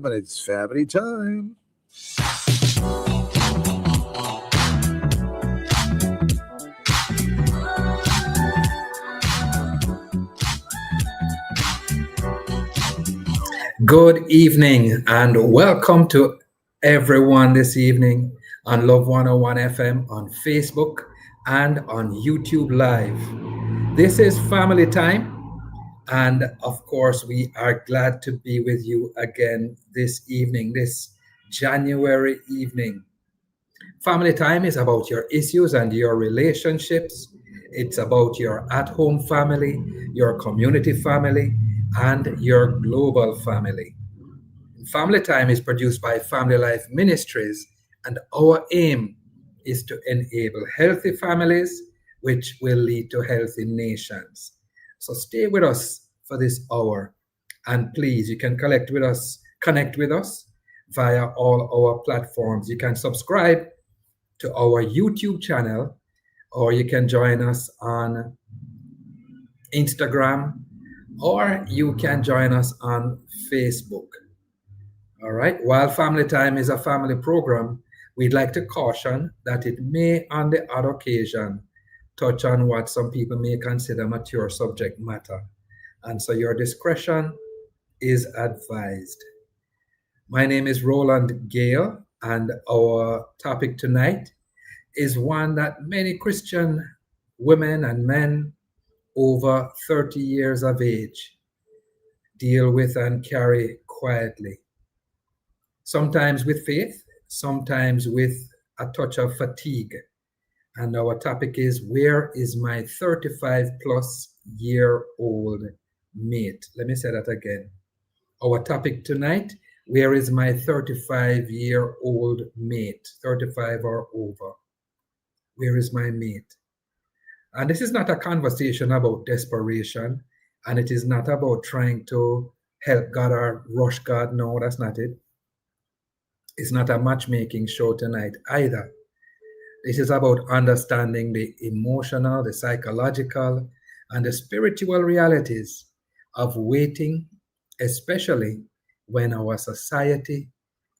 and it's family time. Good evening and welcome to everyone this evening on Love 101 FM on Facebook and on YouTube Live. This is family time, and of course, we are glad to be with you again this evening, this January evening. Family time is about your issues and your relationships. It's about your at-home family, your community family, and your global family. Family Time is produced by Family Life Ministries, and our aim is to enable healthy families, which will lead to healthy nations. So stay with us for this hour, and please, you can connect with us via all our platforms. You can subscribe to our YouTube channel, or you can join us on Instagram, or you can join us on Facebook. All right. While Family Time is a family program, we'd like to caution that it may, on the odd occasion, touch on what some people may consider mature subject matter. And so your discretion is advised. My name is Roland Gale, and our topic tonight is one that many Christian women and men over 30 years of age deal with and carry quietly. Sometimes with faith, sometimes with a touch of fatigue. And our topic is, where is my 35-plus-year-old mate? Let me say that again. Our topic tonight, where is my 35-year-old mate? 35 or over. Where is my mate? And this is not a conversation about desperation, and it is not about trying to help God or rush God. No, that's not it. It's not a matchmaking show tonight either. This is about understanding the emotional, the psychological, and the spiritual realities of waiting, especially when our society,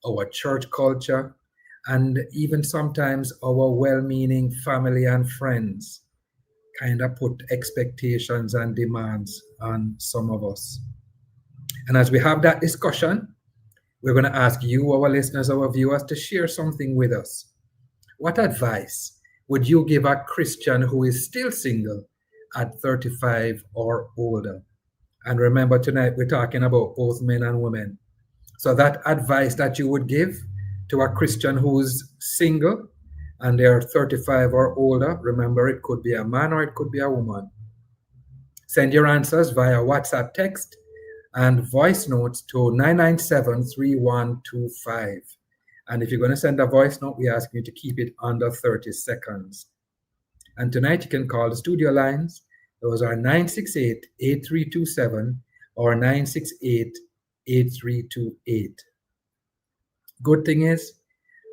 our church culture, and even sometimes our well-meaning family and friends kind of put expectations and demands on some of us. And as we have that discussion, we're going to ask you, our listeners, our viewers, to share something with us. What advice would you give a Christian who is still single at 35 or older? And remember, tonight we're talking about both men and women. So that advice that you would give to a Christian who's single and they're 35 or older, remember, it could be a man or it could be a woman. Send your answers via WhatsApp text and voice notes to 997-3125. And if you're going to send a voice note, we ask you to keep it under 30 seconds. And tonight you can call the studio lines. Those are 968-8327 or 968-8328. Good thing is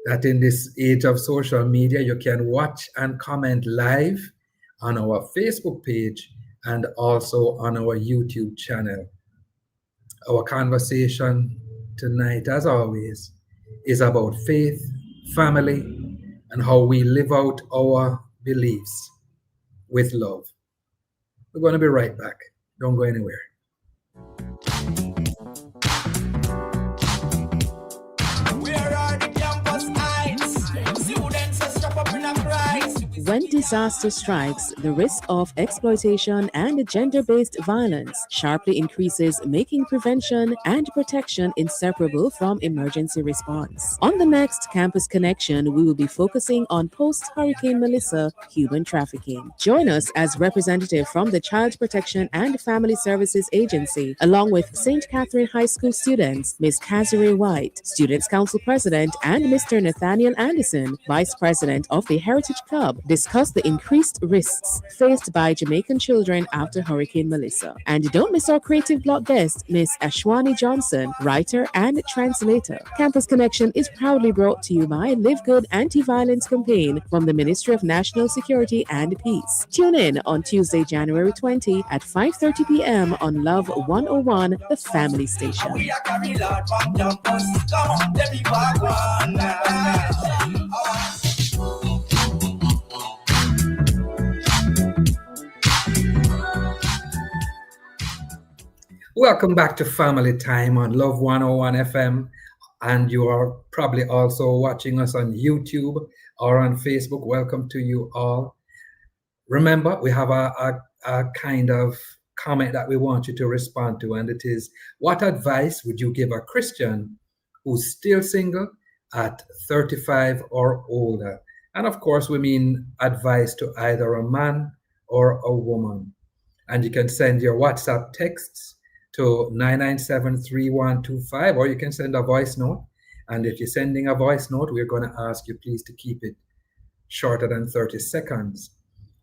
that in this age of social media, you can watch and comment live on our Facebook page and also on our YouTube channel. Our conversation tonight, as always, is about faith, family, and how we live out our beliefs with love. We're going to be right back. Don't go anywhere. When disaster strikes, the risk of exploitation and gender-based violence sharply increases, making prevention and protection inseparable from emergency response. On the next Campus Connection, we will be focusing on post-Hurricane Melissa human trafficking. Join us as representative from the Child Protection and Family Services Agency, along with St. Catherine High School students, Ms. Kazere White, Students' Council President, and Mr. Nathaniel Anderson, Vice President of the Heritage Club, discuss the increased risks faced by Jamaican children after Hurricane Melissa. And don't miss our creative block guest, Miss Ashwani Johnson, writer and translator. Campus Connection is proudly brought to you by Live Good Anti-Violence Campaign from the Ministry of National Security and Peace. Tune in on Tuesday, January 20 at 5:30 p.m. on Love 101, the family station. Welcome back to Family Time on Love 101 FM. And you are probably also watching us on YouTube or on Facebook. Welcome to you all. Remember, we have a kind of comment that we want you to respond to, and it is, what advice would you give a Christian who's still single at 35 or older? And of course, we mean advice to either a man or a woman. And you can send your WhatsApp texts to 997-3125, or you can send a voice note. And if you're sending a voice note, we're going to ask you please to keep it shorter than 30 seconds.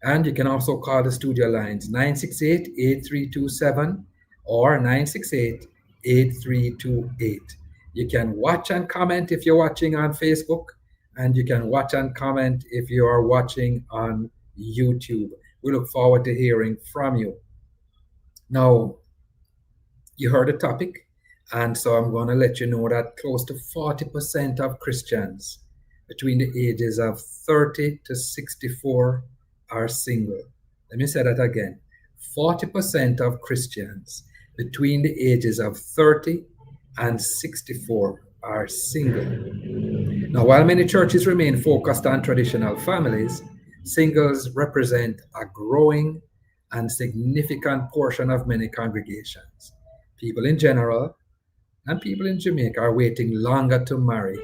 And you can also call the studio lines 968-8327 or 968-8328. You can watch and comment if you're watching on Facebook, and you can watch and comment if you are watching on YouTube. We look forward to hearing from you. Now, you heard the topic, and so I'm going to let you know that close to 40% of Christians between the ages of 30 to 64 are single. Let me say that again. 40% of Christians between the ages of 30 and 64 are single. Now, while many churches remain focused on traditional families, singles represent a growing and significant portion of many congregations. People in general and people in Jamaica are waiting longer to marry,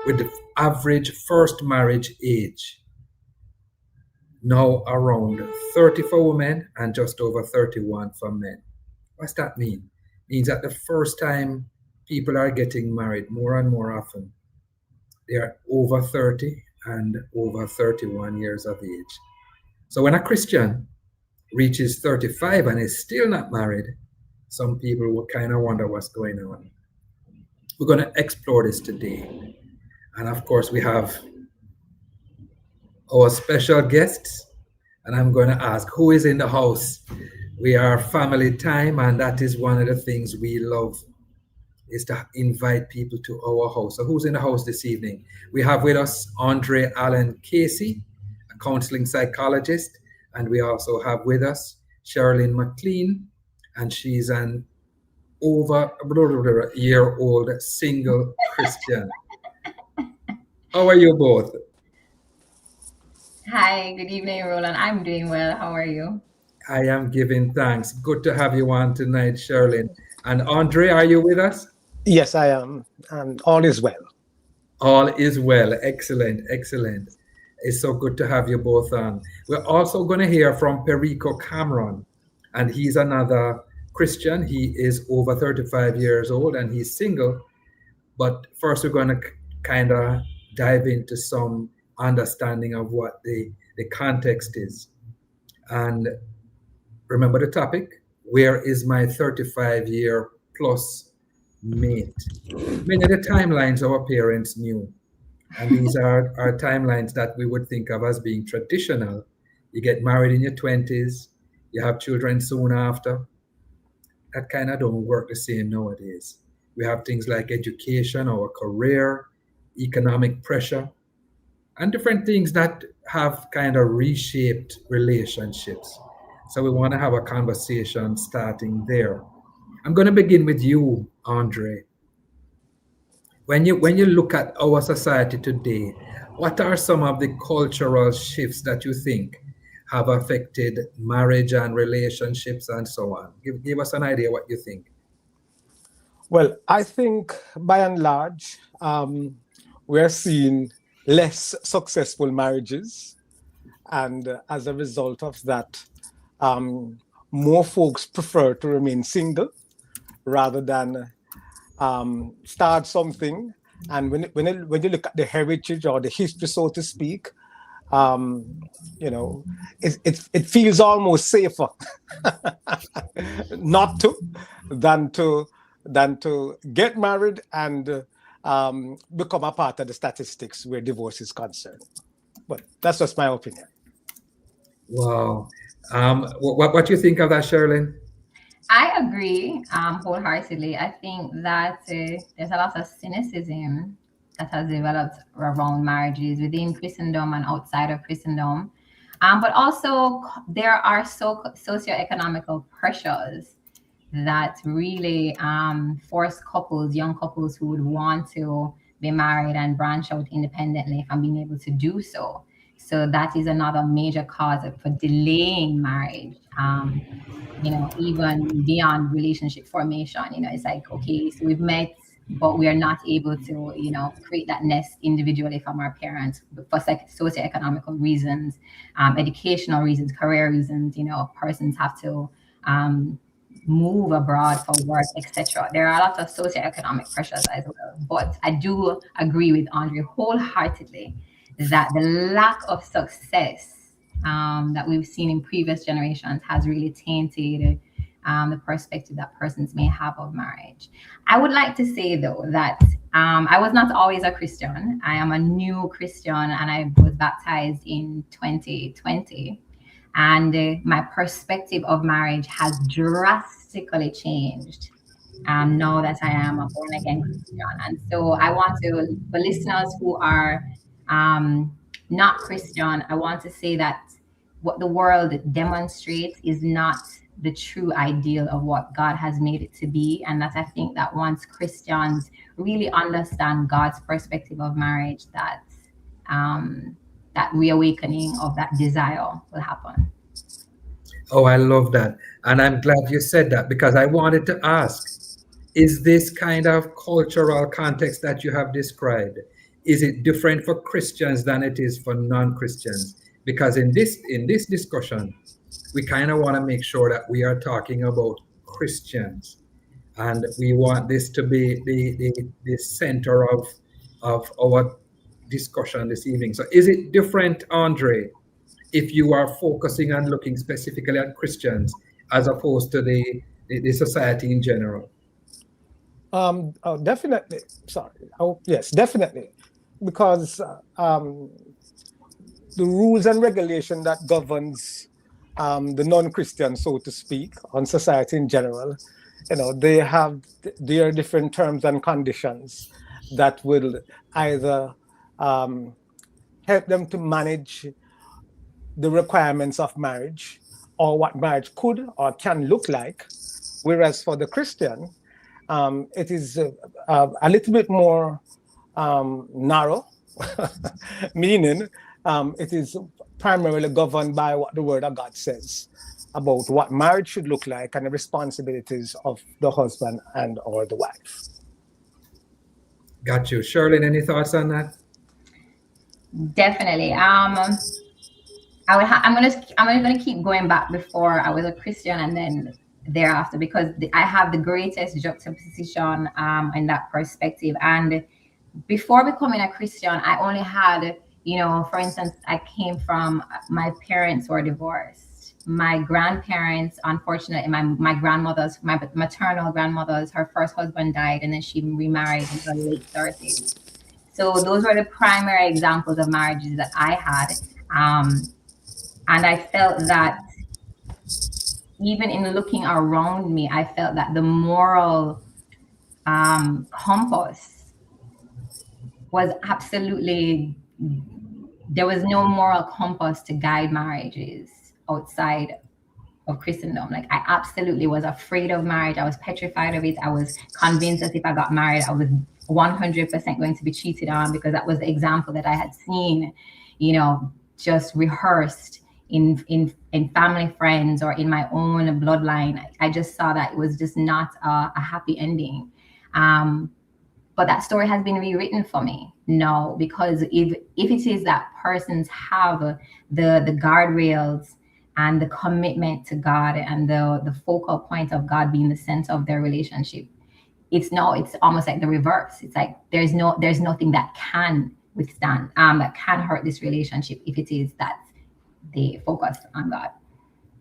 with the average first marriage age now around 30 for women and just over 31 for men. What's that mean? It means that the first time people are getting married more and more often, they are over 30 and over 31 years of age. So when a Christian reaches 35 and is still not married, some people will kind of wonder what's going on. We're going to explore this today. And of course, we have our special guests, and I'm going to ask who is in the house. We are family time, and that is one of the things we love, is to invite people to our house. So who's in the house this evening? We have with us Andre Allen Casey, a counseling psychologist, and we also have with us Sherilyn McLean, and she's an over-year-old single Christian. How are you both? Hi, good evening, Roland. I'm doing well. How are you? I am giving thanks. Good to have you on tonight, Sherilyn. And Andre, are you with us? Yes, I am. And all is well. All is well. Excellent, excellent. It's so good to have you both on. We're also going to hear from Perico Cameron, and he's another Christian. He is over 35 years old and he's single. But first, we're going to kind of dive into some understanding of what the context is. And remember the topic: where is my 35-year plus mate? Many of the timelines our parents knew. And these are timelines that we would think of as being traditional. You get married in your 20s, you have children soon after. That kind of don't work the same nowadays. We have things like education or career, economic pressure, and different things that have kind of reshaped relationships. So we want to have a conversation starting there. I'm going to begin with you, Andre. When you look at our society today, what are some of the cultural shifts that you think have affected marriage and relationships and so on? Give us an idea what you think. Well, I think by and large, we're seeing less successful marriages. And as a result of that, more folks prefer to remain single rather than start something. And when you look at the heritage or the history, so to speak, you know, it feels almost safer not to than to get married and become a part of the statistics where divorce is concerned. But that's just my opinion. Wow. What do you think of that, Sherilyn? I agree wholeheartedly. I think that there's a lot of cynicism that has developed around marriages within Christendom and outside of Christendom. But also, there are socioeconomical pressures that really force couples, young couples who would want to be married and branch out independently from being able to do so. So that is another major cause for delaying marriage. Even beyond relationship formation, it's like, okay, so we've met, but we are not able to, create that nest individually from our parents for socioeconomical reasons, educational reasons, career reasons. Persons have to move abroad for work, etc. There are a lot of socioeconomic pressures as well. But I do agree with Andre wholeheartedly that the lack of success that we've seen in previous generations has really tainted the perspective that persons may have of marriage. I would like to say, though, that I was not always a Christian. I am a new Christian, and I was baptized in 2020. And my perspective of marriage has drastically changed now that I am a born again Christian. And so I want to, for listeners who are not Christian, I want to say that what the world demonstrates is not the true ideal of what God has made it to be. And that I think that once Christians really understand God's perspective of marriage, that that reawakening of that desire will happen. Oh, I love that. And I'm glad you said that, because I wanted to ask, is this kind of cultural context that you have described, is it different for Christians than it is for non-Christians? Because in this discussion, we kind of want to make sure that we are talking about Christians, and we want this to be the center of our discussion this evening. So is it different, Andre, if you are focusing and looking specifically at Christians as opposed to the society in general? Definitely. Sorry. Oh, yes, definitely. Because the rules and regulation that governs the non-Christian, so to speak, on society in general, they have their different terms and conditions that will either help them to manage the requirements of marriage or what marriage could or can look like. Whereas for the Christian, it is a little bit more narrow, meaning it is primarily governed by what the Word of God says about what marriage should look like and the responsibilities of the husband and or the wife. Got you. Sherilyn, any thoughts on that? Definitely. I'm gonna keep going back before I was a Christian and then thereafter, because I have the greatest juxtaposition in that perspective. And before becoming a Christian, I only had, for instance, I came from, my parents were divorced. My grandparents, unfortunately, my grandmother's, my maternal grandmother's, her first husband died, and then she remarried in her late 30s. So those were the primary examples of marriages that I had. And I felt that even in looking around me, I felt that the moral compass was absolutely, there was no moral compass to guide marriages outside of Christendom. Like, I absolutely was afraid of marriage. I was petrified of it. I was convinced that if I got married, I was 100% going to be cheated on, because that was the example that I had seen, just rehearsed in family, friends, or in my own bloodline. I just saw that it was just not a happy ending. But that story has been rewritten for me. No, because if it is that persons have the guardrails and the commitment to God and the focal point of God being the center of their relationship, it's almost like the reverse. It's like there's nothing that can withstand, that can hurt this relationship if it is that they focus on God.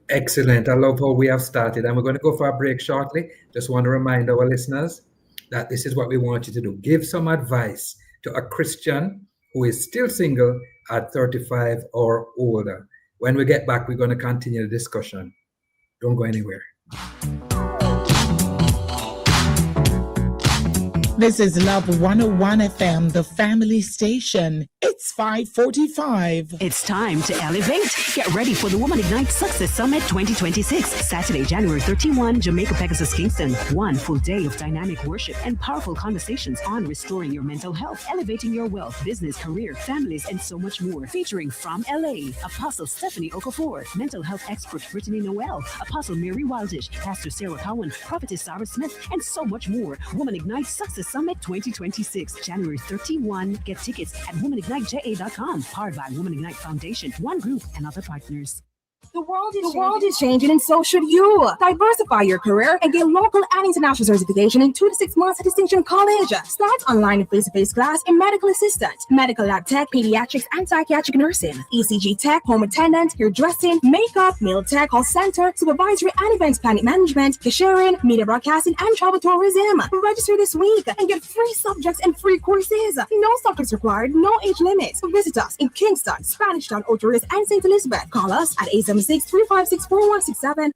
Excellent. I love how we have started, and we're going to go for a break shortly. Just want to remind our listeners that this is what we want you to do. Give some advice to a Christian who is still single at 35 or older. When we get back, we're going to continue the discussion. Don't go anywhere. This is Love 101 FM, the family station. It's 5:45. It's time to elevate. Get ready for the Woman Ignite Success Summit 2026, Saturday, January 31, Jamaica, Pegasus, Kingston. 1 full day of dynamic worship and powerful conversations on restoring your mental health, elevating your wealth, business, career, families, and so much more. Featuring from LA, Apostle Stephanie Okafor, mental health expert Brittany Noel, Apostle Mary Wildish, Pastor Sarah Cowan, Prophetess Sarah Smith, and so much more. Woman Ignite Success Summit 2026, January 31. Get tickets at womanigniteja.com. Powered by Woman Ignite Foundation, One Group, and other partners. The world is changing, and so should you. Diversify your career and get local and international certification in 2 to 6 months at Distinction College. Start online and face-to-face class in medical assistant, medical lab tech, pediatrics and psychiatric nursing, ECG tech, home attendant, hairdressing, makeup, meal tech, call center, supervisory and events planning management, cashiering, media broadcasting, and travel tourism. Register this week and get free subjects and free courses. No subjects required, no age limits. Visit us in Kingston, Spanish Town, Ocho and St. Elizabeth. Call us at 876-356-4167.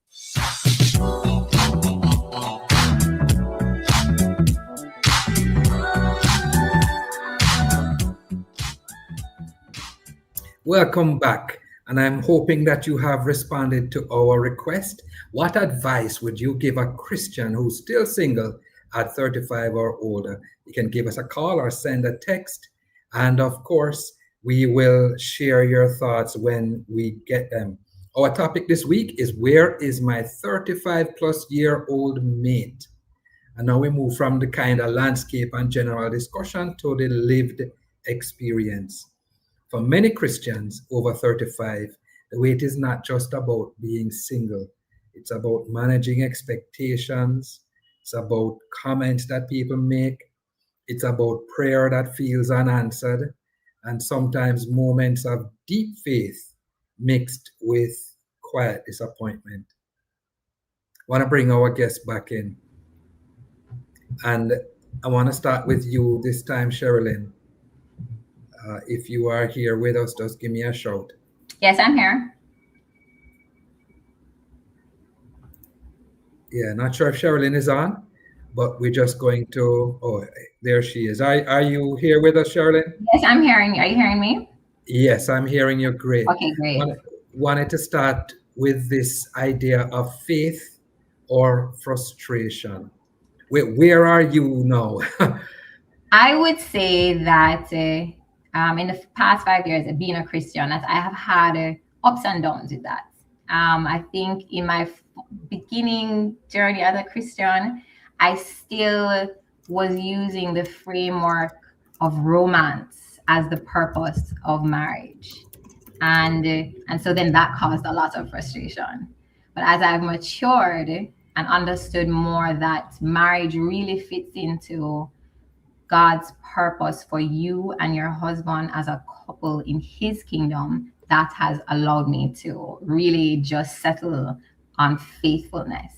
Welcome back, and I'm hoping that you have responded to our request. What advice would you give a Christian who's still single at 35 or older? You can give us a call or send a text, and of course, we will share your thoughts when we get them. Our topic this week is, where is my 35 plus year old mate? And now we move from the kind of landscape and general discussion to the lived experience. For many Christians over 35, the wait is not just about being single. It's about managing expectations. It's about comments that people make. It's about prayer that feels unanswered, and sometimes moments of deep faith mixed with quiet disappointment. I want to bring our guest back in. And I want to start with you this time, Sherilyn. If you are here with us, just give me a shout. Yes, I'm here. Yeah, not sure if Sherilyn is on, but we're just going to, oh, there she is. Are you here with us, Sherilyn? Yes, I'm hearing you. Are you hearing me? Yes, I'm hearing you great. Okay, great. Wanted to start with this idea of faith or frustration. Where are you now? I would say that in the past 5 years of being a Christian, that I have had ups and downs with that. I think in my beginning journey as a Christian, I still was using the framework of romance as the purpose of marriage. And so then that caused a lot of frustration. But as I've matured and understood more that marriage really fits into God's purpose for you and your husband as a couple in his kingdom, that has allowed me to really just settle on faithfulness.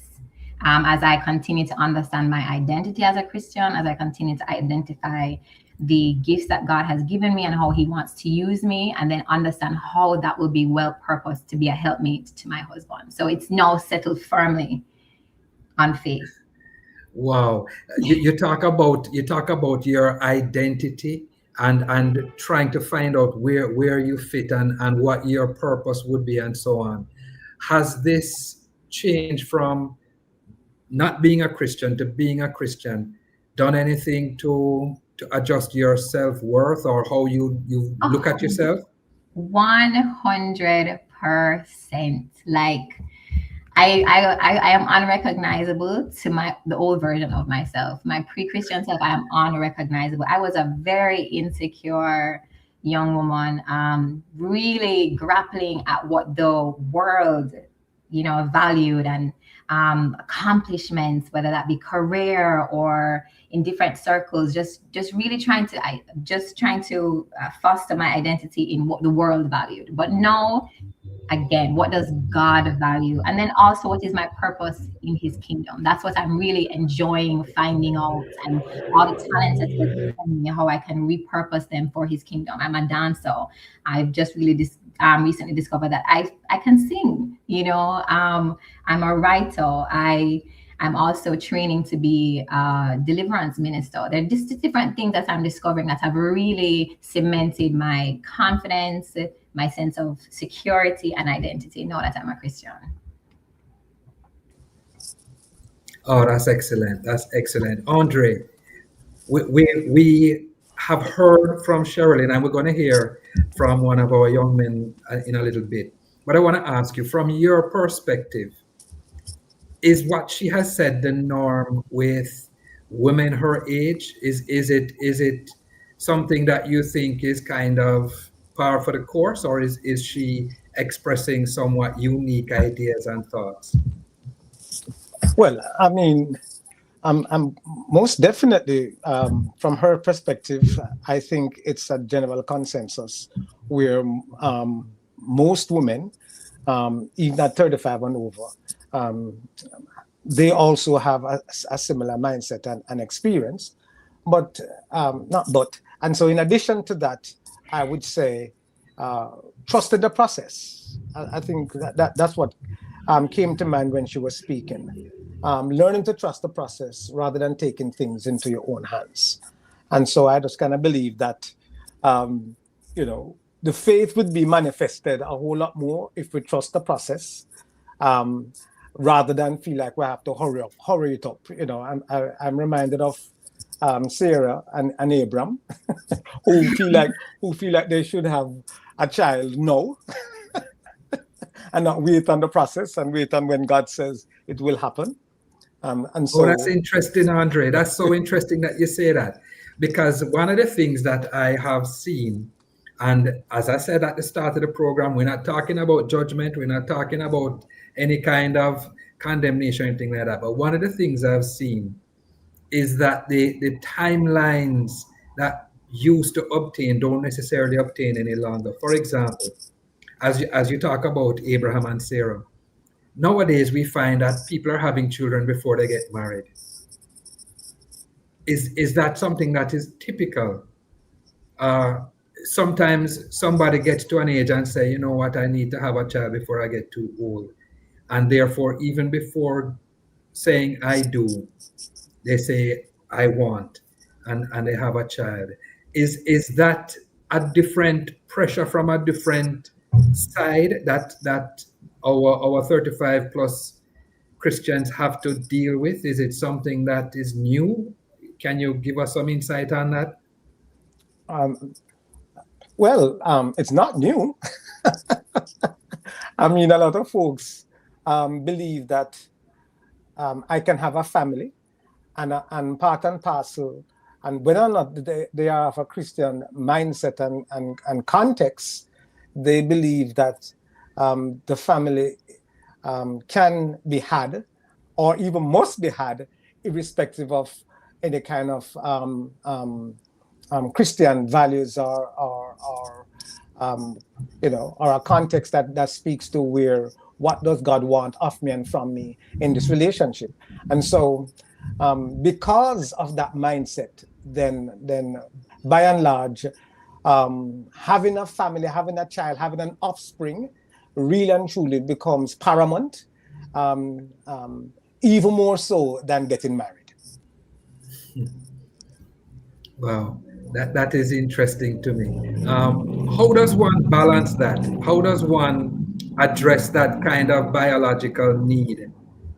As I continue to understand my identity as a Christian, as I continue to identify the gifts that God has given me and how he wants to use me, and then understand how that will be well-purposed to be a helpmate to my husband. So it's now settled firmly on faith. Wow. You talk about your identity and trying to find out where you fit and what your purpose would be and so on. Has this changed from not being a Christian to being a Christian done anything to adjust your self-worth or how you look at yourself? 100%. Like I am unrecognizable to the old version of myself. My pre-Christian self, I am unrecognizable. I was a very insecure young woman, really grappling at what the world, valued and accomplishments, whether that be career or in different circles, just really trying to foster my identity in what the world valued. But now, again, what does God value? And then also, what is my purpose in his kingdom? That's what I'm really enjoying finding out, and all the talents that he's given me, how I can repurpose them for his kingdom. I'm a dancer. I've just really recently discovered that I can sing, I'm a writer. I'm also training to be a deliverance minister. There are just different things that I'm discovering that have really cemented my confidence, my sense of security and identity now that I'm a Christian. Oh, that's excellent. That's excellent. Andre, we have heard from Sherilyn, and we're going to hear from one of our young men in a little bit. But I want to ask you, from your perspective, is what she has said the norm with women her age? Is it something that you think is kind of par for the course, or is she expressing somewhat unique ideas and thoughts? Well, I mean, I'm most definitely, from her perspective, I think it's a general consensus where most women, even at 35 and over, they also have a similar mindset and experience, and so in addition to that, I would say trust in the process. I think that's what came to mind when she was speaking. Learning to trust the process rather than taking things into your own hands. And so I just kind of believe that, the faith would be manifested a whole lot more if we trust the process, rather than feel like we have to hurry it up. I'm reminded of Sarah and Abram, who feel like they should have a child now, and not wait on the process and wait on when God says it will happen. And so that's interesting, Andre. That's so interesting that you say that, because one of the things that I have seen, and as I said at the start of the program, we're not talking about judgment, we're not talking about any kind of condemnation or anything like that. But one of the things I've seen is that the timelines that used to obtain don't necessarily obtain any longer. For example, as you talk about Abraham and Sarah, nowadays we find that people are having children before they get married. Is that something that is typical? Sometimes somebody gets to an age and say, you know what, I need to have a child before I get too old. And therefore, even before saying I do, they say I want, and they have a child. Is that a different pressure from a different side that our 35 plus Christians have to deal with? Is it something that is new? Can you give us some insight on that? It's not new. I mean, a lot of folks believe that I can have a family, and part and parcel, and whether or not they are of a Christian mindset and context, they believe that the family can be had, or even must be had, irrespective of any kind of Christian values or a context that speaks to what does God want of me and from me in this relationship. And so because of that mindset, then by and large, having a family, having a child, having an offspring really and truly becomes paramount, even more so than getting married. Wow, that is interesting to me. How does one balance that? How does one address that kind of biological need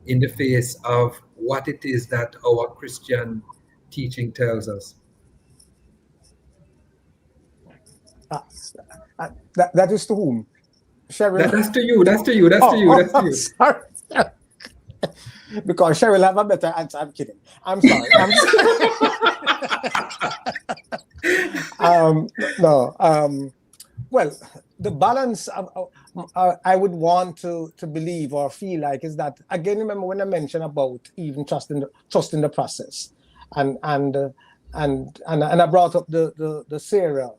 in the face of what it is that our Christian teaching tells us? That is to whom? Cheryl? That's to you. That's to you. That's to you. That's to you. Sorry. Because Cheryl have a better answer. I'm kidding. I'm sorry. Well, the balance I would want to believe or feel like is that, again, remember when I mentioned about even trusting the process, and I brought up the Sarah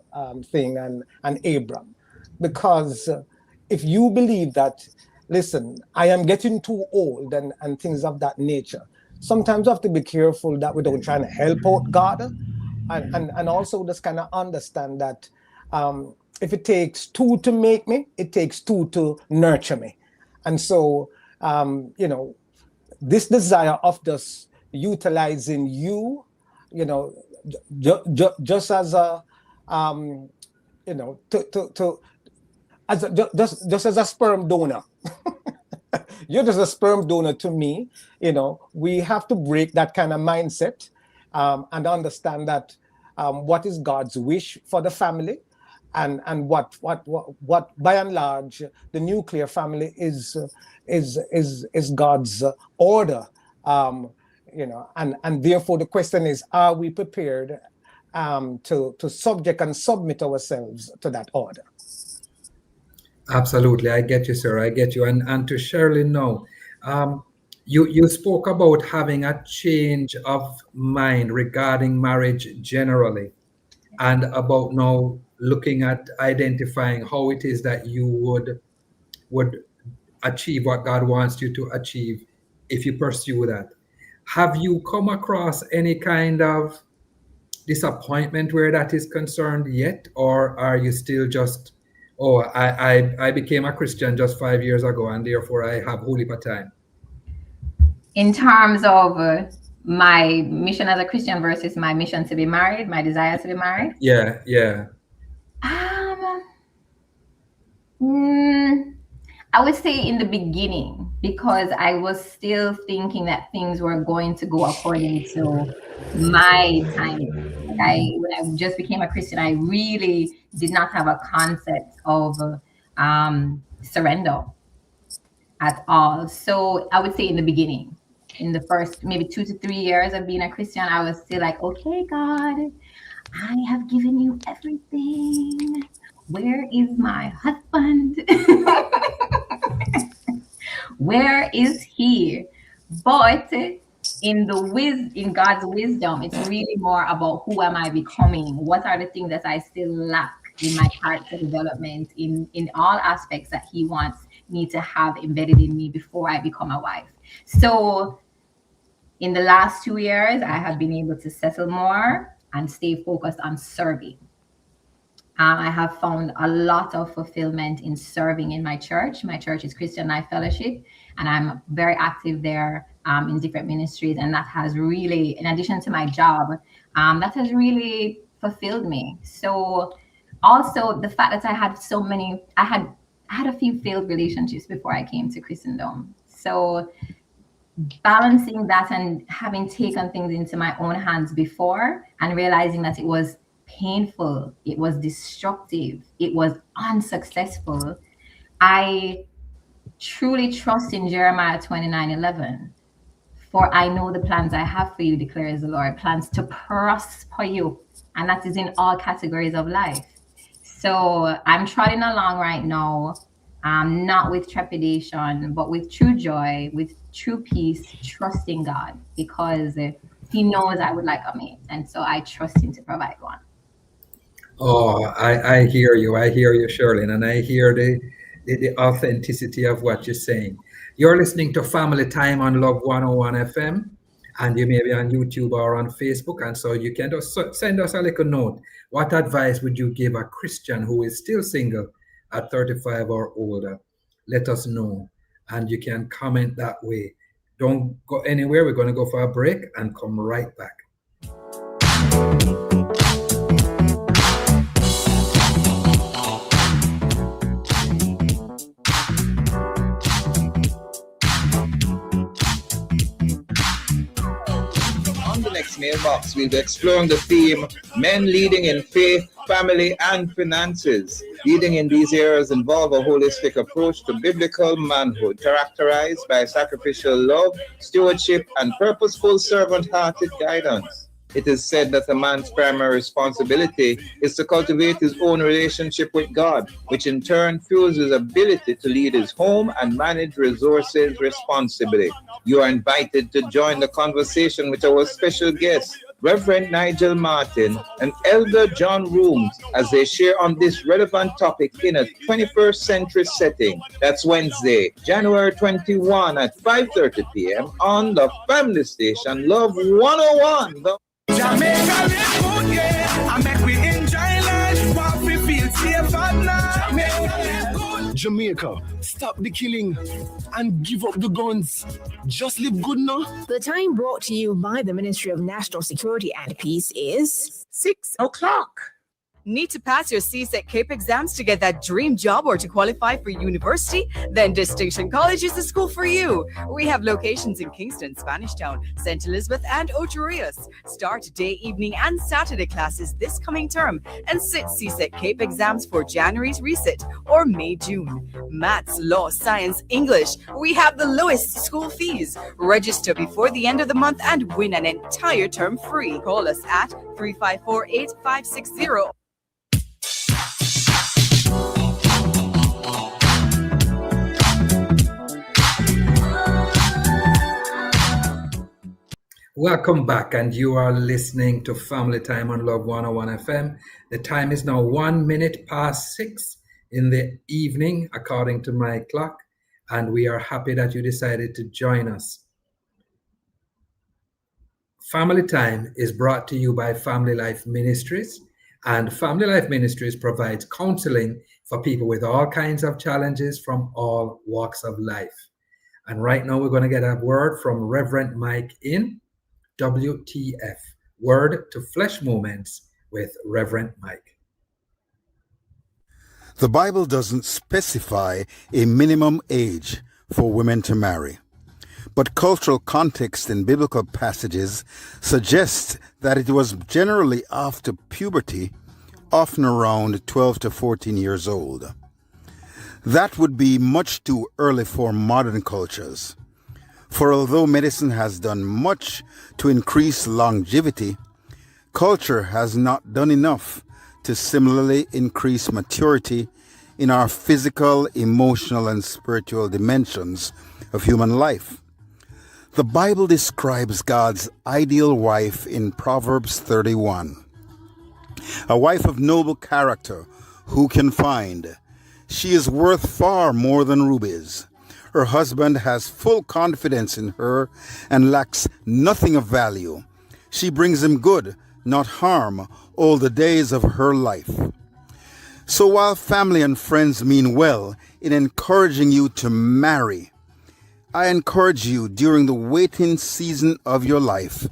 thing and Abram, because if you believe that, listen, I am getting too old and things of that nature, sometimes you have to be careful that we don't try to help out God, and also just kind of understand that if it takes two to make me, it takes two to nurture me. And so, this desire of just utilizing you, just as a, just as a sperm donor. You're just a sperm donor to me. We have to break that kind of mindset and understand that what is God's wish for the family, and what by and large the nuclear family is God's order. And therefore the question is, are we prepared to subject and submit ourselves to that order? Absolutely, I get you, sir. I get you. And to Shirley, no, you spoke about having a change of mind regarding marriage generally, and about now looking at identifying how it is that you would achieve what God wants you to achieve if you pursue that. Have you come across any kind of disappointment where that is concerned yet, or are you still just, oh, I became a Christian just 5 years ago and therefore I have holy time? In terms of my mission as a Christian versus my mission to be married, my desire to be married? Yeah. I would say in the beginning, because I was still thinking that things were going to go according to my time. When I just became a Christian, I really did not have a concept of surrender at all. So I would say in the beginning, in the first maybe 2 to 3 years of being a Christian, I was still like, okay, God, I have given you everything. Where is my husband? Where is he? But in God's wisdom, it's really more about who am I becoming? What are the things that I still lack in my character development, in all aspects that he wants me to have embedded in me before I become a wife. So in the last 2 years, I have been able to settle more and stay focused on serving. I have found a lot of fulfillment in serving in my church. My church is Christian Life Fellowship, and I'm very active there in different ministries. And that has really, in addition to my job, that has really fulfilled me. So also the fact that I had a few failed relationships before I came to Christendom. So balancing that and having taken things into my own hands before and realizing that it was painful, it was destructive, it was unsuccessful, I truly trust in Jeremiah 29:11. For I know the plans I have for you, declares the Lord, plans to prosper you. And that is in all categories of life. So I'm trotting along right now, not with trepidation, but with true joy, with true peace, trusting God, because he knows I would like a mate. And so I trust him to provide one. Oh, I hear you. I hear you, Shirley, and I hear the authenticity of what you're saying. You're listening to Family Time on Love 101 FM, and you may be on YouTube or on Facebook, and so you can just send us a little note. What advice would you give a Christian who is still single at 35 or older? Let us know, and you can comment that way. Don't go anywhere. We're going to go for a break and come right back. Mailbox, we'll be exploring the theme men leading in faith, family, and finances. Leading in these areas involve a holistic approach to biblical manhood, characterized by sacrificial love, stewardship, and purposeful servant-hearted guidance. It is said that a man's primary responsibility is to cultivate his own relationship with God, which in turn fuels his ability to lead his home and manage resources responsibly. You are invited to join the conversation with our special guest, Reverend Nigel Martin and Elder John Rooms, as they share on this relevant topic in a 21st century setting. That's Wednesday, January 21 at 5:30 p.m. on the family station Love 101. Jamaica live good, yeah. I make we enjoy life, what we feel safe at night. Jamaica live good. Jamaica, stop the killing and give up the guns. Just live good now. The time brought to you by the Ministry of National Security and Peace is 6 o'clock. Need to pass your CSEC CAPE exams to get that dream job or to qualify for university? Then Distinction College is the school for you. We have locations in Kingston, Spanish Town, St. Elizabeth, and Ocho Rios. Start day, evening, and Saturday classes this coming term and sit CSEC CAPE exams for January's resit or May, June. Maths, law, science, English. We have the lowest school fees. Register before the end of the month and win an entire term free. Call us at 354-8560. Welcome back, and you are listening to Family Time on Love 101 FM. The time is now 1 minute past 6 in the evening, according to my clock, and we are happy that you decided to join us. Family Time is brought to you by Family Life Ministries, and Family Life Ministries provides counseling for people with all kinds of challenges from all walks of life. And right now we're going to get a word from Reverend Mike in WTF, Word to Flesh Moments with Reverend Mike. The Bible doesn't specify a minimum age for women to marry, but cultural context in biblical passages suggests that it was generally after puberty, often around 12 to 14 years old. That would be much too early for modern cultures. For although medicine has done much to increase longevity, culture has not done enough to similarly increase maturity in our physical, emotional, and spiritual dimensions of human life. The Bible describes God's ideal wife in Proverbs 31. A wife of noble character, who can find? She is worth far more than rubies. Her husband has full confidence in her and lacks nothing of value. She brings him good, not harm, all the days of her life. So while family and friends mean well in encouraging you to marry, I encourage you during the waiting season of your life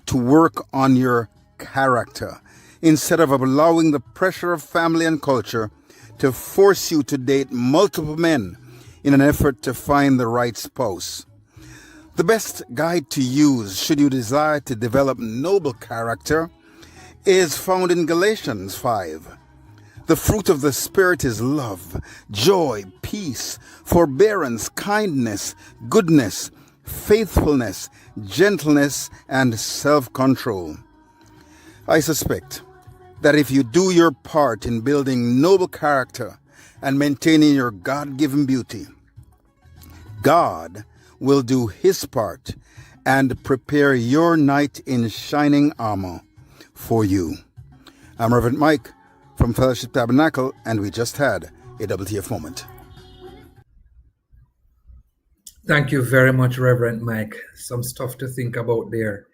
to work on your character instead of allowing the pressure of family and culture to force you to date multiple men in an effort to find the right spouse. The best guide to use should you desire to develop noble character is found in Galatians 5. The fruit of the Spirit is love, joy, peace, forbearance, kindness, goodness, faithfulness, gentleness, and self-control. I suspect that if you do your part in building noble character and maintaining your God-given beauty, God will do his part and prepare your knight in shining armor for you. I'm Reverend Mike from Fellowship Tabernacle, and we just had a WTF moment. Thank you very much, Reverend Mike. Some stuff to think about there.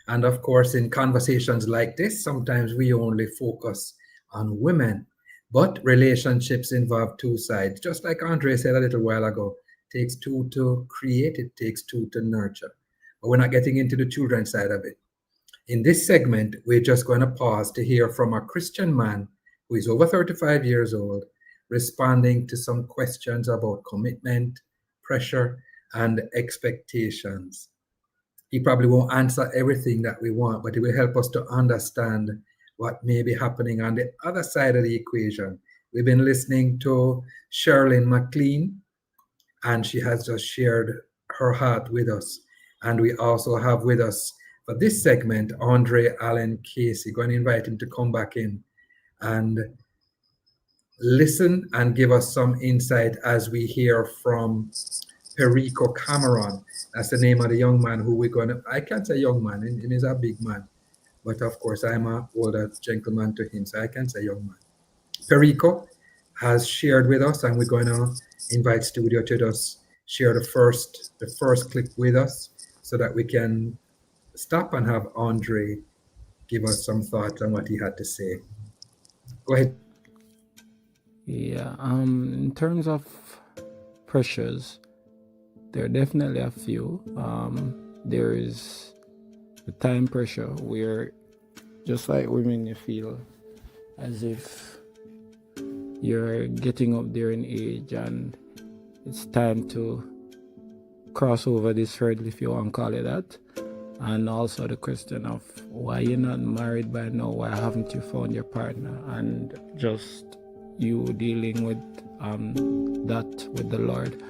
And of course, in conversations like this, sometimes we only focus on women, but relationships involve two sides. Just like Andre said a little while ago, it takes two to create, it takes two to nurture. But we're not getting into the children's side of it. In this segment, we're just going to pause to hear from a Christian man who is over 35 years old, responding to some questions about commitment, pressure, and expectations. He probably won't answer everything that we want, but it will help us to understand what may be happening on the other side of the equation. We've been listening to Sherilyn McLean, and she has just shared her heart with us. And we also have with us for this segment, Andre Allen Casey. Going to invite him to come back in and listen and give us some insight as we hear from Perico Cameron. That's the name of the young man who we're going to, I can't say young man, he is a big man. But of course, I'm an older gentleman to him, so I can say young man. Perico has shared with us, and we're going to invite studio to just share the first clip with us so that we can stop and have Andre give us some thoughts on what he had to say. Go ahead. Yeah, in terms of pressures, there are definitely a few. There is the time pressure where, just like women, you feel as if you're getting up there in age and it's time to cross over this hurdle, if you want to call it that. And also the question of why you're not married by now, why haven't you found your partner, and just you dealing with that with the Lord.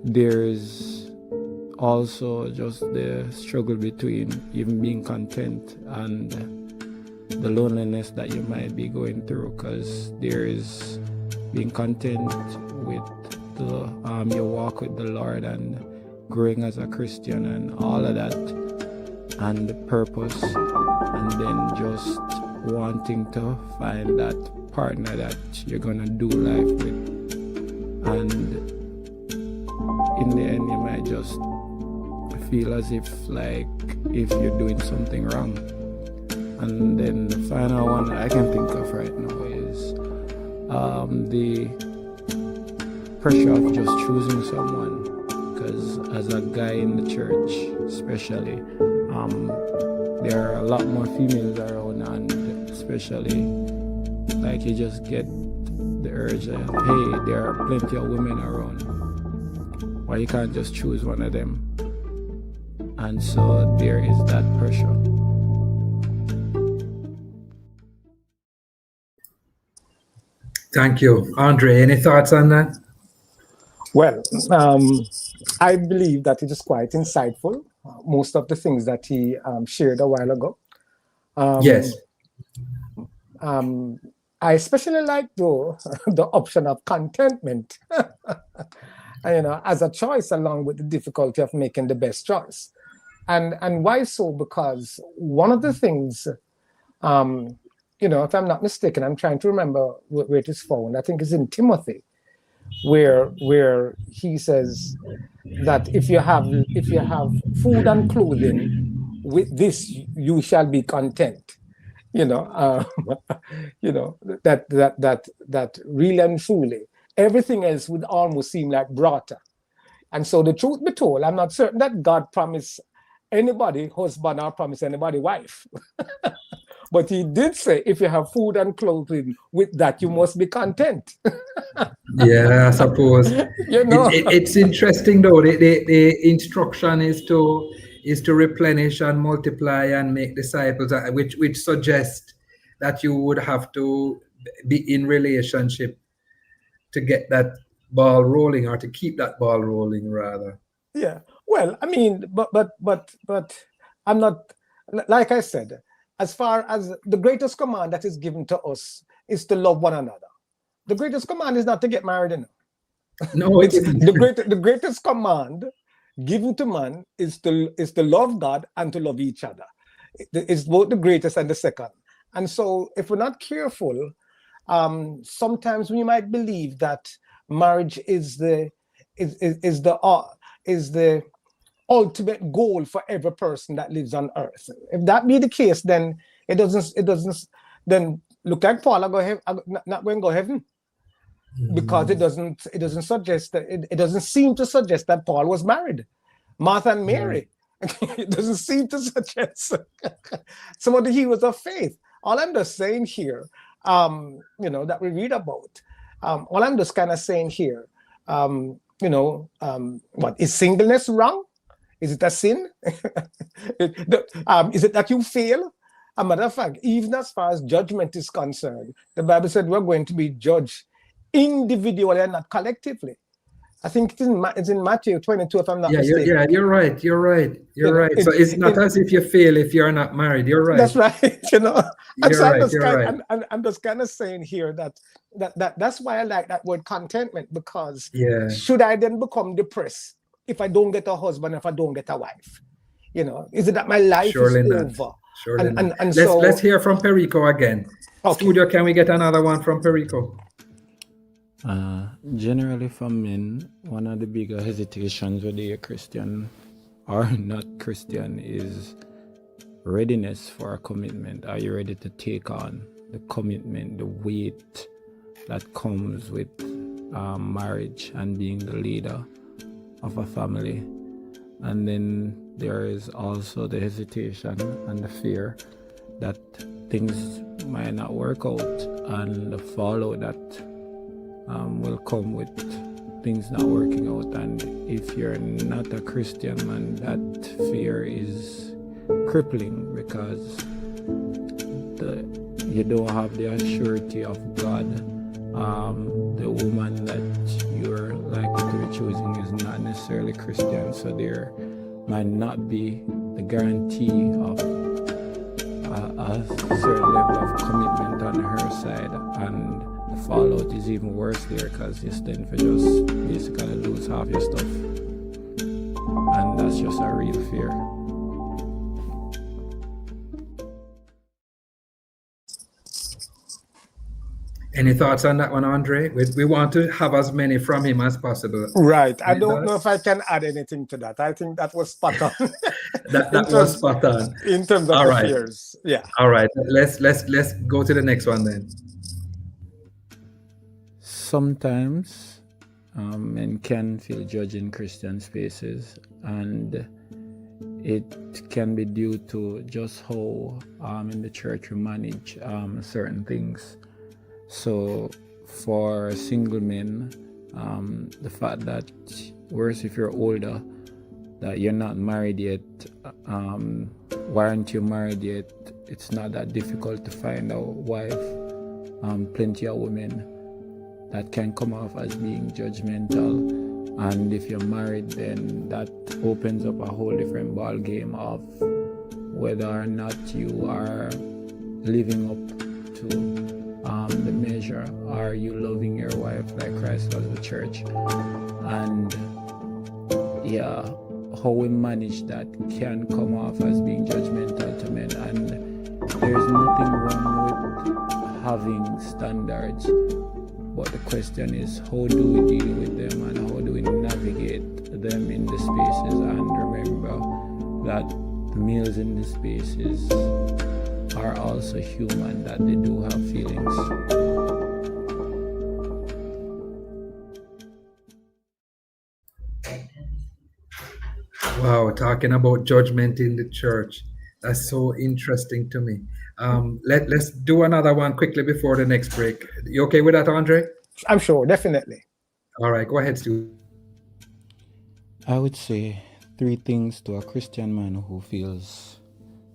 There's also just the struggle between even being content and the loneliness that you might be going through, because there is being content with your walk with the Lord and growing as a Christian and all of that, and the purpose, and then just wanting to find that partner that you're gonna do life with, and in the end you might just feel as if you're doing something wrong. And then the final one I can think of right now is the pressure of just choosing someone, because as a guy in the church especially, there are a lot more females around, and especially like you just get the urge that, hey, there are plenty of women around, why you can't just choose one of them? And so there is that pressure. Thank you. Andre, any thoughts on that? Well, I believe that it is quite insightful, most of the things that he shared a while ago. Yes. I especially like, though, the option of contentment, as a choice, along with the difficulty of making the best choice. And why so? Because one of the things, if I'm not mistaken, I'm trying to remember where it is found. I think it's in Timothy, where he says that if you have food and clothing, with this you shall be content. That really and truly, everything else would almost seem like barter. And so the truth be told, I'm not certain that God promised anybody husband or promised anybody wife. But he did say, if you have food and clothing, with that you must be content. Yeah, I suppose. It's interesting though. The instruction is to replenish and multiply and make disciples, which suggests that you would have to be in relationship to get that ball rolling, or to keep that ball rolling, rather. Yeah. Well, I mean, but I'm not, like I said, as far as the greatest command that is given to us is to love one another. The greatest command is not to get married. No, it's the greatest command given to man is to love God and to love each other. It's both the greatest and the second. And so, if we're not careful, sometimes we might believe that marriage is the ultimate goal for every person that lives on earth. If that be the case, then it doesn't. Then look at Paul. Not going to go heaven, because it doesn't suggest that it doesn't seem to suggest that Paul was married. Martha and Mary. It doesn't seem to suggest some of the heroes of faith. All I'm just saying here, that we read about. All I'm just kind of saying here, what is singleness wrong? Is it a sin? Is it that you fail? A matter of fact, even as far as judgment is concerned, the Bible said we're going to be judged individually and not collectively. I think it's in Matthew 22, if I'm not Yeah, mistaken. you're right. You're right. So it's not as if you fail if you're not married. You're right. That's right. You know, and so You're right. I'm just kind of saying here that's why I like that word contentment, because should I then become depressed if I don't get a husband, if I don't get a wife? You know, is it that my life is over? Surely not. And let's hear from Perico again. Okay. Studio, can we get another one from Perico? Generally for men, one of the bigger hesitations whether you're Christian or not Christian is readiness for a commitment. Are you ready to take on the commitment, the weight that comes with marriage and being the leader of a family? And then there is also the hesitation and the fear that things might not work out, and the fallout that will come with things not working out. And if you're not a Christian man, that fear is crippling, because you don't have the assurity of God. The woman that you're likely to be choosing is not necessarily Christian, so there might not be the guarantee of a certain level of commitment on her side, and the fallout is even worse there because you stand for just basically lose half your stuff, and that's just a real fear. Any thoughts on that one, Andre? We want to have as many from him as possible. Right. I don't know if I can add anything to that. I think that was spot on. that was spot on. In terms of the fears. Yeah. All right. Let's go to the next one then. Sometimes men can feel judged in Christian spaces, and it can be due to just how in the church we manage certain things. So for single men, the fact that, worse if you're older, that you're not married yet, why aren't you married yet? It's not that difficult to find a wife. Plenty of women that can come off as being judgmental, and if you're married, then that opens up a whole different ball game of whether or not you are living up to the measure. Are you loving your wife like Christ loves the church? And how we manage that can come off as being judgmental to men, and there's nothing wrong with having standards, but the question is, how do we deal with them and how do we navigate them in the spaces, and remember that the males in the spaces are also human, that they do have feelings. Wow, talking about judgment in the church. That's so interesting to me. Let's do another one quickly before the next break. You okay with that, Andre? I'm sure, definitely. All right, go ahead, Stu. I would say 3 things to a Christian man who feels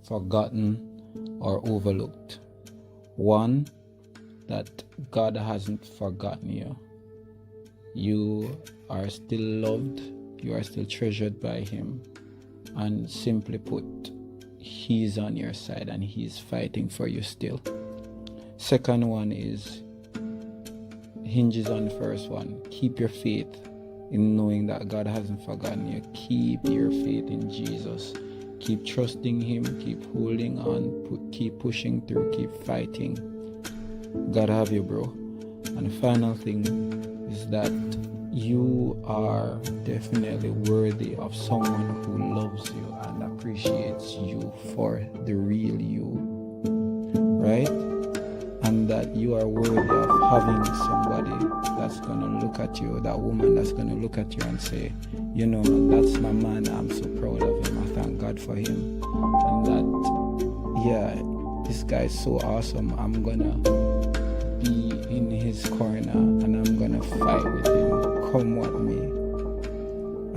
forgotten or overlooked. 1, that God hasn't forgotten you. You are still loved, you are still treasured by Him, and simply put, He's on your side and He's fighting for you still. Second one hinges on the first one. Keep your faith in knowing that God hasn't forgotten you. Keep your faith in Jesus. Keep trusting Him, keep holding on, keep pushing through, keep fighting. God have you, bro. And the final thing is that you are definitely worthy of someone who loves you and appreciates you for the real you, right? And that you are worthy of having somebody that's going to look at you, that woman that's going to look at you and say, you know, that's my man, I'm so proud of him, I thank God for him. And that, this guy is so awesome, I'm going to be in his corner and I'm going to fight with him, come what may.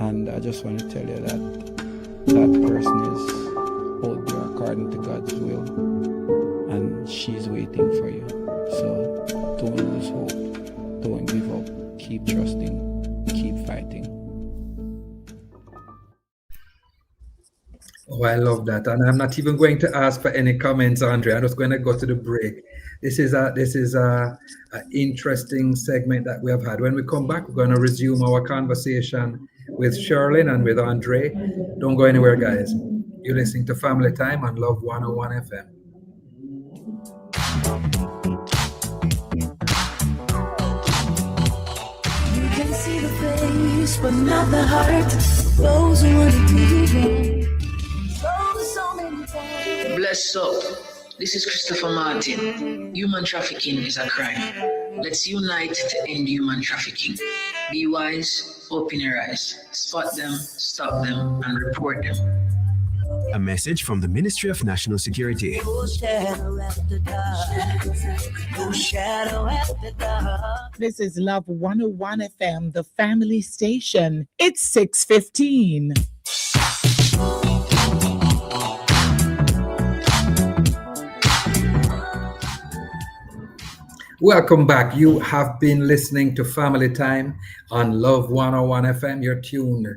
And I just want to tell you that that person is out there according to God's will, and she's waiting for you. So don't lose hope, don't give up, keep trusting, keep fighting. Oh, I love that, and I'm not even going to ask for any comments, Andre. I'm just going to go to the break. This is a interesting segment that we have had. When we come back, we're going to resume our conversation with Sherlyn and with Andre. Don't go anywhere, guys. You're listening to Family Time on Love 101 FM. You can see the face, but not the heart. Those who want to do you wrong. So many times. Bless up. This is Christopher Martin. Human trafficking is a crime. Let's unite to end human trafficking. Be wise, open your eyes. Spot them, stop them, and report them. A message from the Ministry of National Security. This is Love 101 FM, the family station. It's 6:15. Welcome back. You have been listening to Family Time on Love 101 FM. You're tuned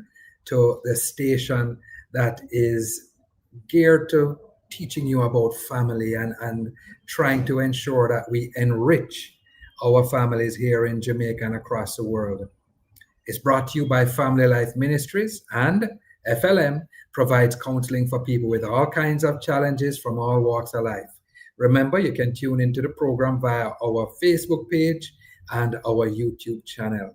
to the station that is geared to teaching you about family and trying to ensure that we enrich our families here in Jamaica and across the world. It's brought to you by Family Life Ministries, and FLM provides counseling for people with all kinds of challenges from all walks of life. Remember, you can tune into the program via our Facebook page and our YouTube channel.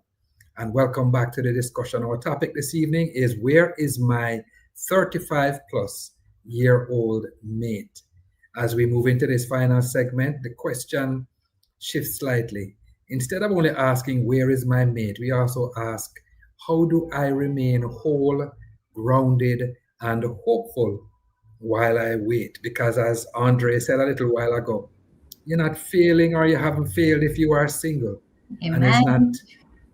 And welcome back to the discussion. Our topic this evening is, where is my 35-plus-year-old mate? As we move into this final segment, the question shifts slightly. Instead of only asking, where is my mate, we also ask, how do I remain whole, grounded, and hopeful while I wait? Because as Andre said a little while ago, you're not failing, or you haven't failed if you are single. Amen. And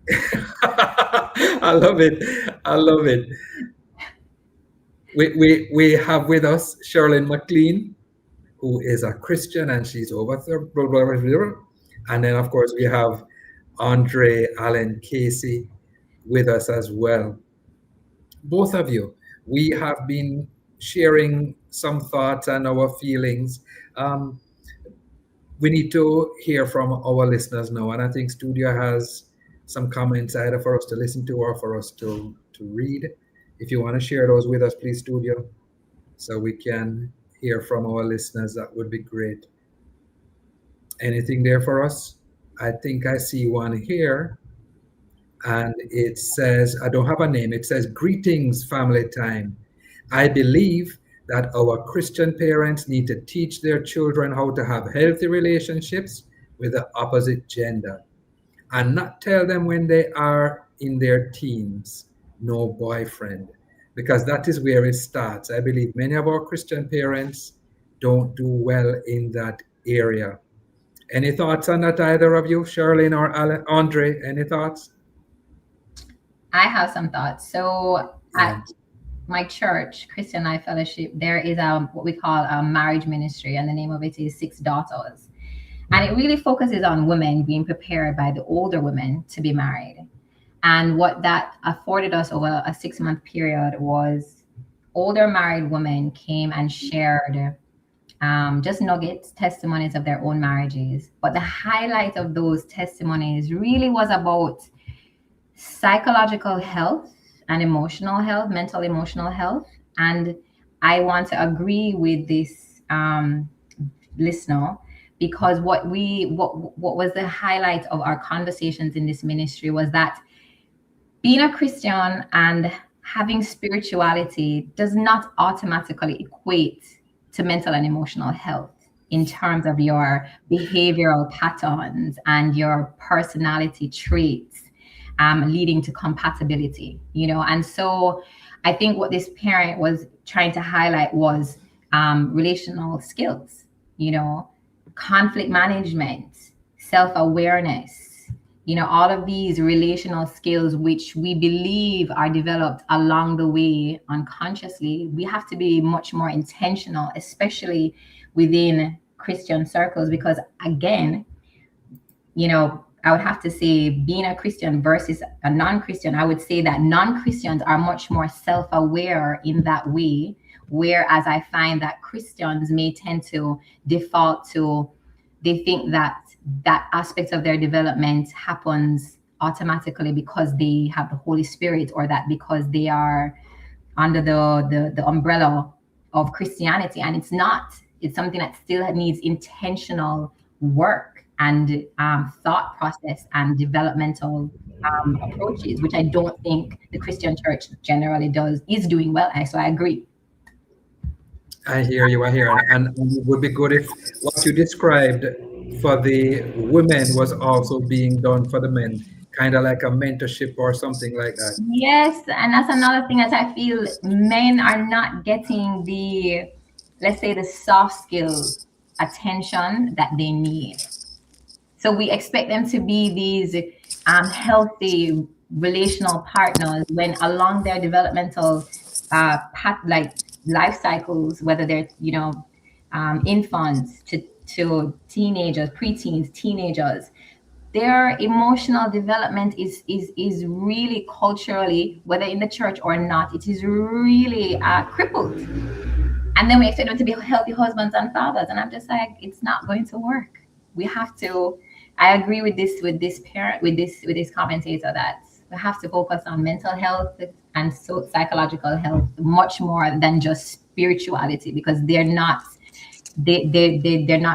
it's not. I love it. I love it. We have with us Sherlyn McLean, who is a Christian, and she's over there. And then, of course, we have Andre Allen Casey with us as well. Both of you, we have been sharing some thoughts and our feelings. We need to hear from our listeners now, and I think Studio has some comments either for us to listen to or for us to read. If you want to share those with us, please, Studio, so we can hear from our listeners. That would be great. Anything there for us? I think I see one here, and it says, I don't have a name. It says, greetings, Family Time. I believe that our Christian parents need to teach their children how to have healthy relationships with the opposite gender, and not tell them when they are in their teens, no boyfriend, because that is where it starts. I believe many of our Christian parents don't do well in that area. Any thoughts on that, either of you, Sherlyn or Andre? Any thoughts? I have some thoughts. So at my church, Christian Life Fellowship, there is what we call a marriage ministry, and the name of it is 6 Daughters. And it really focuses on women being prepared by the older women to be married. And what that afforded us over a 6-month period was older married women came and shared just nuggets, testimonies of their own marriages. But the highlight of those testimonies really was about psychological health and emotional health, mental emotional health. And I want to agree with this listener, because what was the highlight of our conversations in this ministry was that being a Christian and having spirituality does not automatically equate to mental and emotional health in terms of your behavioral patterns and your personality traits leading to compatibility, And so I think what this parent was trying to highlight was relational skills, conflict management, self-awareness, all of these relational skills, which we believe are developed along the way unconsciously. We have to be much more intentional, especially within Christian circles, because again, I would have to say, being a Christian versus a non-Christian, I would say that non-Christians are much more self-aware in that way, Whereas I find that Christians may tend to default to, they think that that aspect of their development happens automatically because they have the Holy Spirit, or that because they are under the umbrella of Christianity. And it's not. It's something that still needs intentional work and thought process and developmental approaches, which I don't think the Christian church generally is doing well. And so I agree. I hear you. And it would be good if what you described for the women was also being done for the men, kind of like a mentorship or something like that. Yes, and that's another thing that I feel men are not getting the, let's say, the soft skills attention that they need. So we expect them to be these healthy relational partners when along their developmental path, like life cycles, whether they're infants to teenagers, preteens, teenagers, their emotional development is really culturally, whether in the church or not, it is really crippled. And then we expect them to be healthy husbands and fathers, and I'm just like, it's not going to work. We have to. I agree with this commentator that we have to focus on mental health and psychological health much more than just spirituality, because they're not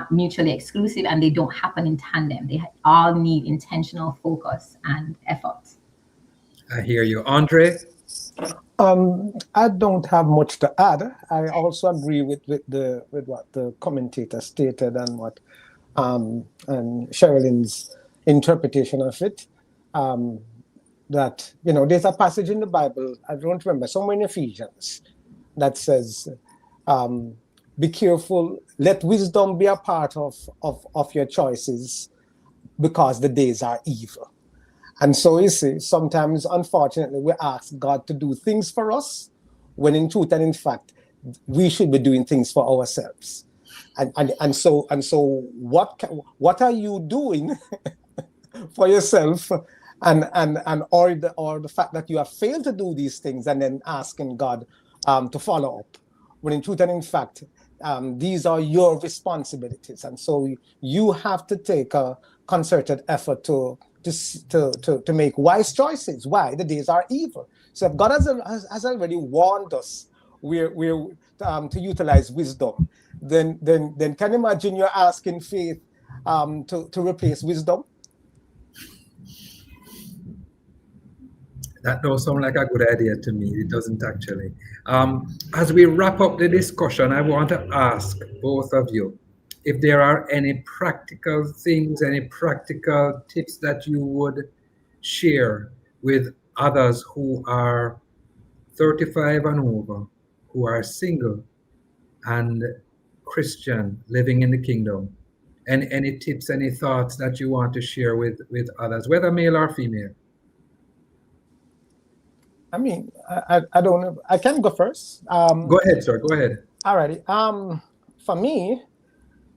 mutually exclusive, and they don't happen in tandem. They all need intentional focus and effort. I hear you. Andre? I don't have much to add. I also agree with what the commentator stated and what and Sherilyn's interpretation of it. That, there's a passage in the Bible, I don't remember, somewhere in Ephesians, that says, be careful, let wisdom be a part of your choices, because the days are evil. And so you see, sometimes, unfortunately, we ask God to do things for us, when in truth and in fact, we should be doing things for ourselves. And so what are you doing for yourself, or the fact that you have failed to do these things, and then asking God to follow up, when in truth and in fact, these are your responsibilities, and so you have to take a concerted effort to make wise choices. Why? The days are evil. So if God has already warned us, we're to utilize wisdom. Then can you imagine you're asking faith to replace wisdom? That does sound like a good idea to me. It doesn't actually. As we wrap up the discussion, I want to ask both of you if there are any practical things, any practical tips that you would share with others who are 35 and over, who are single and Christian, living in the kingdom. And any tips, any thoughts that you want to share with others, whether male or female? I mean, I don't know. I can go first. Go ahead, sir. Go ahead. Alrighty. For me,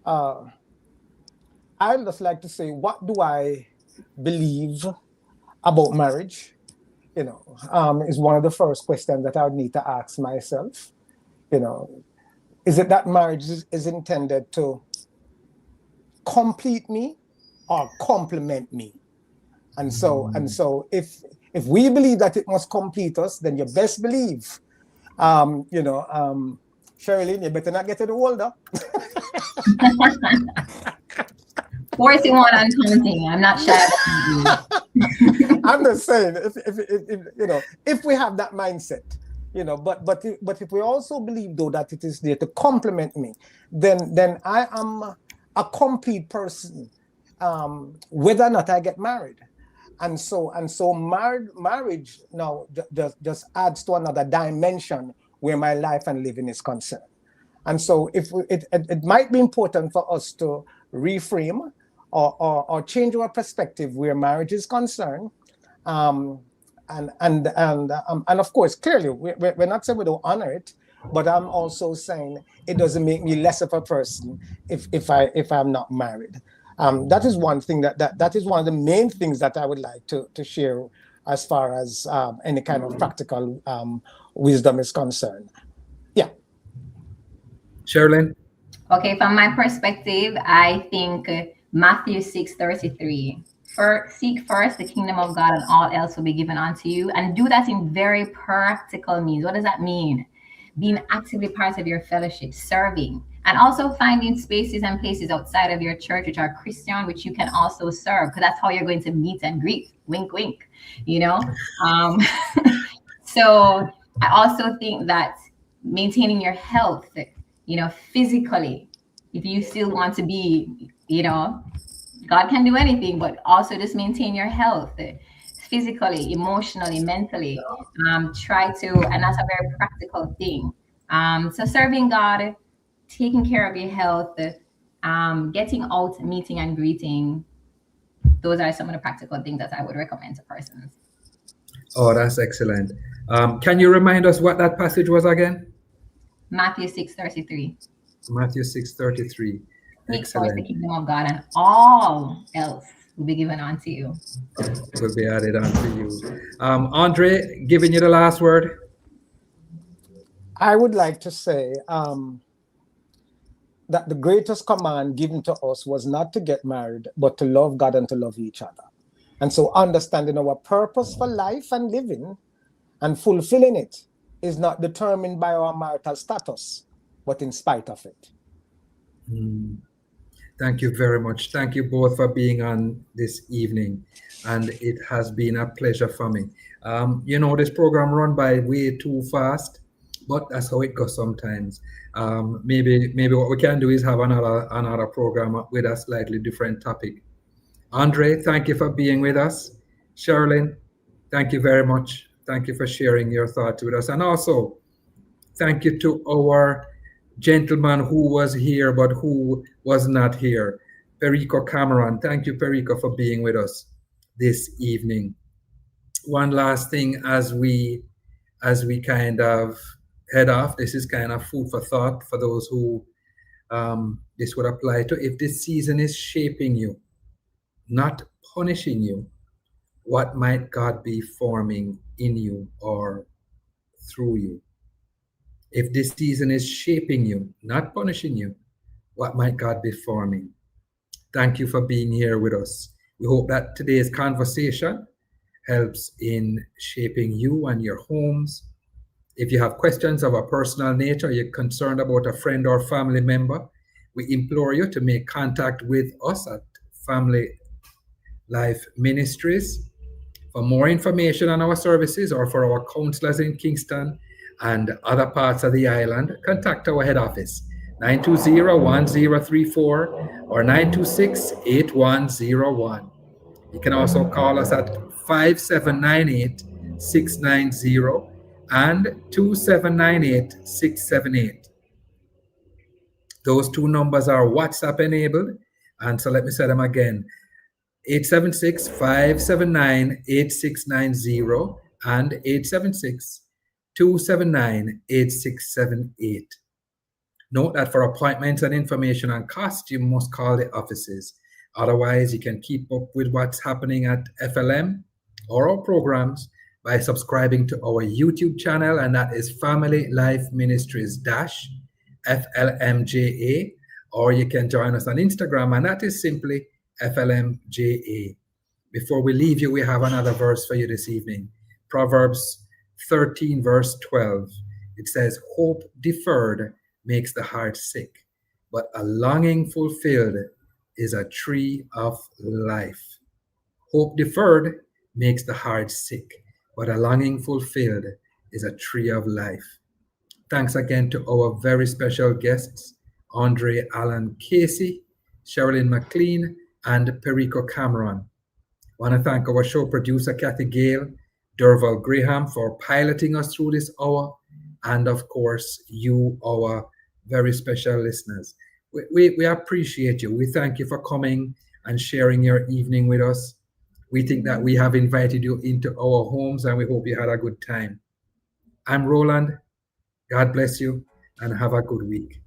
I'd just like to say, what do I believe about marriage? Is one of the first questions that I would need to ask myself. Is it that marriage is intended to complete me or complement me? And so if we believe that it must complete us, then you best believe, Sherilyn, you better not get it older. 41 and counting. I'm not shy about you. I'm just saying, if we have that mindset, but if we also believe, though, that it is there to complement me, then I am a complete person, whether or not I get married. And so marriage now just adds to another dimension where my life and living is concerned. And so it might be important for us to reframe or change our perspective where marriage is concerned. And of course, clearly, we're not saying we don't honor it, but I'm also saying it doesn't make me less of a person if I'm not married. That is one thing that is one of the main things that I would like to share as far as any kind of practical wisdom is concerned. Yeah. Sherilyn? Okay, from my perspective, I think Matthew 6:33. Seek first the kingdom of God, and all else will be given unto you. And do that in very practical means. What does that mean? Being actively part of your fellowship, serving, and also finding spaces and places outside of your church which are Christian, which you can also serve, because that's how you're going to meet and greet. Wink, wink. You know. So I also think that maintaining your health, you know, physically, if you still want to be, you know, God can do anything, but also just maintain your health physically, emotionally, mentally. Try to, and that's a very practical thing. So serving God, taking care of your health, getting out, meeting and greeting. Those are some of the practical things that I would recommend to persons. Oh, that's excellent. Can you remind us what that passage was again? Matthew 6:33. Matthew 6:33. Seek first the kingdom of God, and all else will be given unto you. Will be added unto you. Andre, giving you the last word. I would like to say that the greatest command given to us was not to get married, but to love God and to love each other. And so understanding our purpose for life and living and fulfilling it is not determined by our marital status, but in spite of it. Thank you very much. Thank you both for being on this evening. And it has been a pleasure for me. You know, this program run by way too fast, but that's how it goes sometimes. Maybe what we can do is have another program with a slightly different topic. Andre, thank you for being with us. Sherilyn, thank you very much. Thank you for sharing your thoughts with us. And also, thank you to our gentleman who was here but who was not here, Perico Cameron. Thank you, Perico, for being with us this evening. One last thing as we kind of head off, this is kind of food for thought for those who this would apply to. If this season is shaping you, not punishing you, what might God be forming in you or through you? If this season is shaping you, not punishing you, what might God be forming? Thank you for being here with us. We hope that today's conversation helps in shaping you and your homes. If you have questions of a personal nature, you're concerned about a friend or family member, we implore you to make contact with us at Family Life Ministries. For more information on our services or for our counselors in Kingston and other parts of the island, contact our head office, 920-1034 or 926-8101. You can also call us at 5798-690 and 2798-678. Those two numbers are WhatsApp enabled. And so let me say them again. 876-579-8690 and 876-279-8678. Note that for appointments and information on cost, you must call the offices. Otherwise, you can keep up with what's happening at FLM or our programs by subscribing to our YouTube channel, and that is Family Life Ministries FLMJA, or you can join us on Instagram, and that is simply FLMJA. Before we leave you, we have another verse for you this evening. Proverbs 13, verse 12. It says, hope deferred makes the heart sick, but a longing fulfilled is a tree of life. Hope deferred makes the heart sick, but a longing fulfilled is a tree of life. Thanks again to our very special guests, Andre Allen Casey, Sherilyn McLean, and Perico Cameron. I want to thank our show producer, Kathy Gale, Derval Graham, for piloting us through this hour, and of course, you, our very special listeners. We appreciate you. We thank you for coming and sharing your evening with us. We think that we have invited you into our homes, and we hope you had a good time. I'm Roland. God bless you, and have a good week.